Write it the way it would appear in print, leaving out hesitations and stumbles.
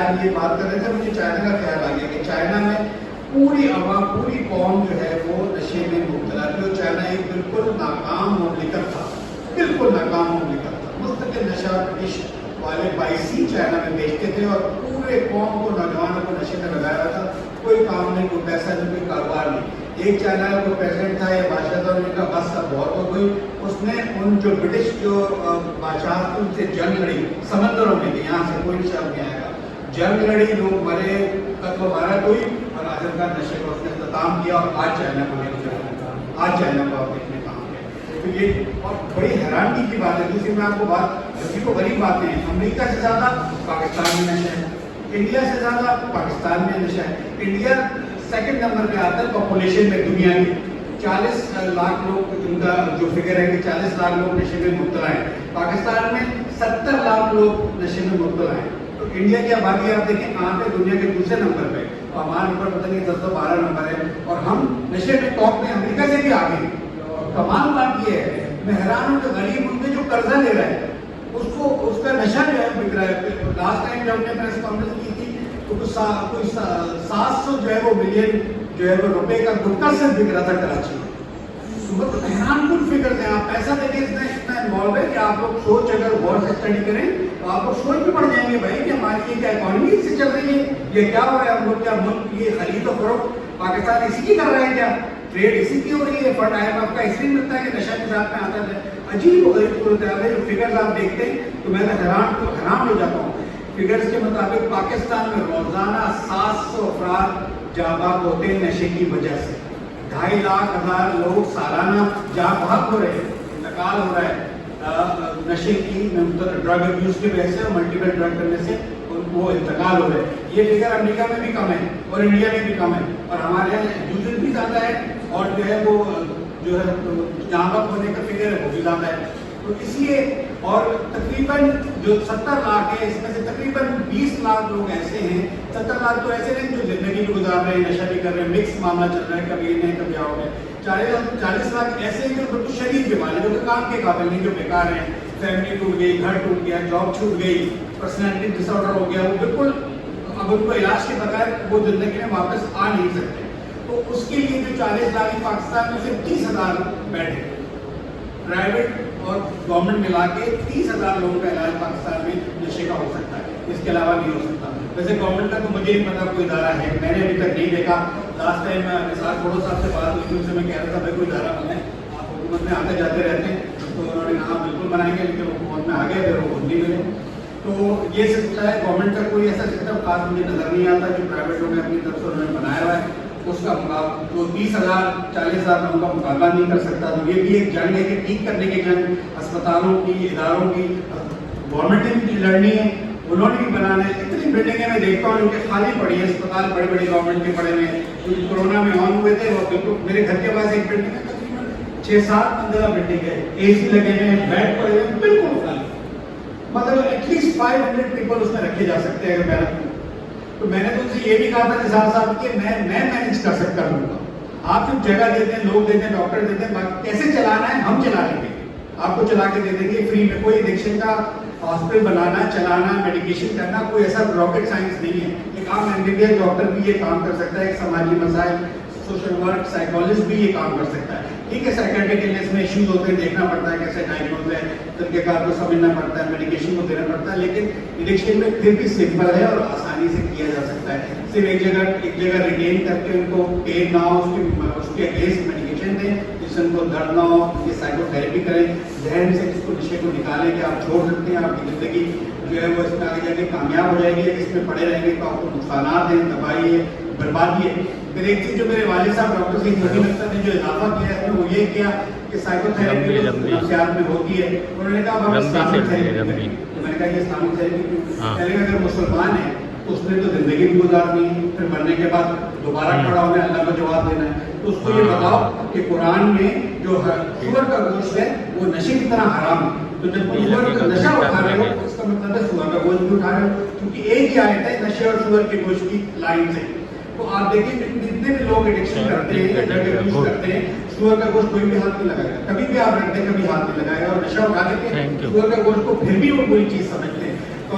آج یہ بات کر رہے تھے مجھے چائنا کا خیال آ گیا کہ چائنا میں پوری عوام پوری قوم جو ہے وہ نشے میں مبتلا تھی اور چائنا ایک بالکل ناکام مملکت تھا، بالکل ناکام مملکت تھا. مستقل نشہ برٹش والے باعثی چائنا میں بیچتے تھے اور پورے قوم کو نوجوانوں کو نشے میں لگایا تھا. کوئی کام نہیں، کوئی پیسہ نہیں، کوئی کاروبار نہیں. ایک چائنا کا کوئی پریزیڈنٹ تھا یا بادشاہ تھا، ان کا بس اب بہت ہو گئی. اس نے ان جو برٹش جو بادشاہ تھے ان سے جنگ لڑی سمندروں میں، یہاں سے کوئی نشہ نہیں آئے گا. جنگ لڑی، لوگ مرے، قتل و غارت ہوئی اور آخرکار نشے کو اس نے اختتام کیا اور آج چائنا کو آپ دیکھنے کہاں گئے. تو یہ بہت بڑی حیرانگی کی بات ہے. دوسری میں آپ کو بات کسی کو غریب باتیں ہیں، امریکہ سے زیادہ پاکستان میں نشہ ہے، انڈیا سے زیادہ پاکستان میں نشہ ہے. انڈیا سیکنڈ نمبر پہ آتا ہے پاپولیشن میں دنیا کی. 40 لاکھ لوگ، ان کا جو فگر ہے کہ 40 لاکھ لوگ نشے میں مبتلا ہیں. پاکستان میں 70 لاکھ لوگ نشے میں مبتلا ہیں. تو انڈیا کی آبادی آپ دیکھیں کہاں پہ، دنیا کے دوسرے نمبر پہ، اور ہمارا نمبر پتہ نہیں 10-12 نمبر ہے اور ہم نشے میں ٹاپ میں امریکہ سے بھی آگے ہیں. کمال بات یہ ہے، میں حیران ہوں کہ غریب ان میں جو قرضہ لے رہا ہے اس کا نشہ جو ہے بک رہا ہے. لاسٹ ٹائم جب ہم نے پریس کانفرنس کی تھی تو کوئی 700 جو ہے وہ ملین جو ہے وہ روپے کا گٹکا سے بک رہا تھا کراچی میں. بہت حیران کن فکر ہیں. آپ پیسہ دے کے اتنا انوالو ہے کہ آپ لوگ سوچ اگر غور سے اسٹڈی کریں تو آپ لوگ سوچ بھی پڑ جائیں گے بھائی کہ ہماری یہ کیا اکانومی اس سے چل رہی ہے، یہ کیا ہو رہا ہے. ہم لوگ کیا ملک یہ خرید و فروخت پاکستان اسی کی کر رہے ہیں، کیا ٹریڈ اسی کی ہو رہی ہے. فنڈ آئی ایم ایف کا اس لیے ملتا ہے کہ نشہ کے ساتھ میں آتا ہے. عجیب و غریب صورت حال ہے. جو فگرز آپ دیکھتے ہیں تو میں حیران ہو جاتا ہوں. فگرز کے مطابق پاکستان میں روزانہ 700 افراد جاں بحق ہوتے ہیں نشے کی وجہ سے. 2.5 لاکھ لوگ سالانہ جاں بحق ہو رہے ہیں، انتقال ہو رہا ہے نشے کی ڈرگ ابیوز کی وجہ سے اور ملٹیپل ڈرگ کرنے سے وہ انتقال ہو رہے ہیں. یہ فگر امریکہ میں بھی کم ہے اور انڈیا میں بھی کم ہے اور ہمارے یہاں یوزر بھی زیادہ ہے اور جو ہے وہ جو ہے جاں بحق ہونے کا فگر ہے وہ بھی زیادہ ہے. تو اس لیے اور تقریباً جو 70 لاکھ ہے اس میں سے تقریباً 20 لاکھ لوگ ایسے ہیں. 70 لاکھ تو ایسے نہیں جو زندگی بھی گزار رہے ہیں، نشہ بھی کر رہے ہیں، مکس معاملہ چل رہا ہے، کبھی نہیں کبھی آؤ گے. 40 لاکھ ایسے ہیں جو بالکل شدید بیمار ہیں، جو کام کے قابل نہیں، جو بیکار ہیں. فیملی ٹوٹ گئی، گھر ٹوٹ گیا، جاب چھوٹ گئی، پرسنالٹی ڈس آرڈر ہو گیا، وہ بالکل اب ان کو علاج کے بغیر وہ زندگی میں واپس آ نہیں سکتے. تو اس کے لیے جو 40 لاکھ پاکستان میں صرف 30,000 بیڈ ہے. پرائیویٹ اور گورنمنٹ ملا کے 30,000 لوگوں کا علاج پاکستان میں نشے کا ہو سکتا ہے، اس کے علاوہ نہیں ہو سکتا. ویسے گورنمنٹ کا تو مجھے نہیں پتا کوئی ادارہ ہے، میں نے ابھی تک نہیں دیکھا. لاسٹ ٹائم نثار چھوڑو صاحب سے بات ہوئی تھی، ان سے میں کہہ رہا تھا بھائی کوئی ادارہ بنائیں، آپ حکومت میں آتے جاتے رہتے ہیں. تو انہوں نے کہا بالکل بنائیں گے، لیکن حکومت میں آ گئے پھر وہ خود نہیں ملے. تو یہ سلسلہ ہے. گورنمنٹ کا کوئی ایسا سسٹم خاص مجھے نظر نہیں آتا جو پرائیویٹوں نے اپنی طرف سے انہوں نے بنایا ہوا ہے. اس کا جو 30,000 40,000 میں ان کا مقابلہ نہیں کر سکتا. تو یہ بھی ایک جنگ ہے کہ ٹھیک کرنے کی جنگ اسپتالوں کی، اداروں کی گورنمنٹ نے بھی لڑنی ہے، انہوں نے بھی بنانا ہے. اتنی بلڈنگیں میں دیکھتا ہوں ان کے خالی پڑی ہیں، اسپتال بڑے بڑے گورنمنٹ کے پڑے ہوئے ہیں. کورونا میں آن ہوئے تھے وہ بالکل میرے گھر کے پاس ایک بلڈنگ ہے، تقریباً 6-7 منزلہ بلڈنگ ہے، اے سی لگے ہوئے ہیں، بیڈ پڑے ہوئے ہیں، بالکل خالی. مطلب ایٹ لیسٹ 500 پیپل اس میں رکھے جا سکتے ہیں اگر میں رکھوں. تو میں نے تو ان سے یہ بھی کہا تھا نثار صاحب کہ میں مینیج کر سکتا ہوں. آپ صرف جگہ دیتے ہیں، لوگ دیتے ہیں، ڈاکٹر دیتے ہیں، کیسے چلانا ہے ہم چلا لیں گے، آپ کو چلا کے دے دیں گے فری میں. کوئی ایڈکشن کا ہاسپٹل بنانا، چلانا، میڈیکیشن کرنا کوئی ایسا راکٹ سائنس نہیں ہے. ایک عام MBBS ڈاکٹر بھی یہ کام کر سکتا ہے. ایک سماجی مسائل، سوشل ورک، سائیکالوجسٹ بھی یہ کام کر سکتا ہے. ٹھیک ہے سائیکیٹرک النیس میں ایشوز ہوتے ہیں، دیکھنا پڑتا ہے کیسے ڈائگنوز ہے، طریقہ کار کو سمجھنا پڑتا ہے، میڈیکیشن کو دینا پڑتا ہے. لیکن ایڈکشن میں پھر بھی سمپل ہے اور آسانی سے کیا جا سکتا ہے. صرف ایک جگہ ریٹین کر کے ان کو پین نہ ہو، اس کے اگینسٹ میڈیکیشن دیں جس سے ان کو درد نہ ہو. یہ سائیکو تھراپی کریں، ذہن سے اس کو نشے کو نکالیں کہ آپ چھوڑ سکتے ہیں. آپ کی زندگی جو ہے وہ اس میں آگے جا کے کامیاب ہو جائے گی. اس میں پڑے رہیں گے تو آپ کو نقصانات ہیں، تباہی ہے، بربادی ہے. پھر ایک چیز جو میرے والد صاحب ڈاکٹر سید نبی اختر نے جو اضافہ کیا ہے وہ یہ کیا کہ سائیکو تھراپی نفسیات میں ہوتی ہے. انہوں نے کہا ہم اسلامک تھراپی. میں نے کہا یہ اسلامک تھراپی پہلے اگر مسلمان ہے تو اس نے تو زندگی بھی گزارنی ہے، پھر مرنے کے بعد دوبارہ کھڑا ہونا ہے، اللہ کو جواب دینا ہے. تو اس کو یہ بتاؤ کہ قرآن میں جو سور کا گوشت ہے وہ نشے کی طرح حرام ہے. تو جب سور کا نشہ اٹھا رہے ہو اس کا مطلب ہے سور کا گوشت بھی اٹھا رہے ہو، کیونکہ ایک ہی آیت ہے نشے اور سور کے گوشت کی لائن سے. تو آپ دیکھیں جتنے بھی لوگ ایڈکشن کرتے ہیں، ڈرگ یوز کرتے ہیں، سور کا گوشت کوئی بھی ہاتھ نہیں لگائے گا. کبھی بھی آپ رکھتے ہیں کبھی ہاتھ نہیں لگائے گا. اور نشہ اٹھا دیتے ہیں سور کا گوشت کو پھر بھی وہ کوئی چیز سمجھتے ہیں. تو